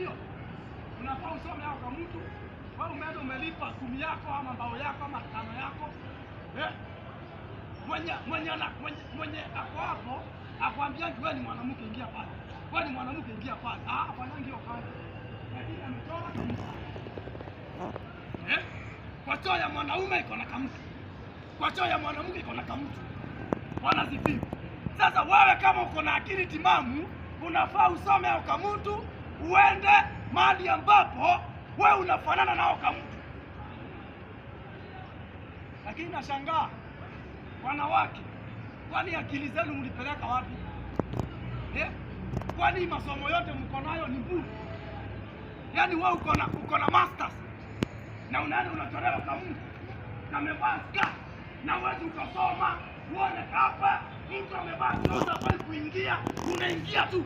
Ndio. Unafaa usome hao kwa mtu. Wewe umeenda umelipa 10 yako ama mbao yako ama 5 yako. Mwenye ako hapo akwambia wewe ni mwanamke ingia pale. Wewe ni mwanamke ingia pale. Afanyangi hiyo kazi. Lakini amechora kabisa. Kwa choo ya mwanaume iko na kamtu. Kwa choo ya mwanamke iko na kamtu. Wanazipima. Sasa wewe kama uko na akili timamu, unafaa usome hao kamtu, uende mahali ambapo wewe unafanana nao kamtu. Lakini nashangaa wanawake, kwani akili zenu mlipeleka wapi? Kwani masomo yote mko nayo ni bure? Yaani wewe uko na masters na unaenda unachorewa kamtu na umevaa skati na wewe ukasoma uone hapa mtu amevaa trouser pale kuingia unaingia tu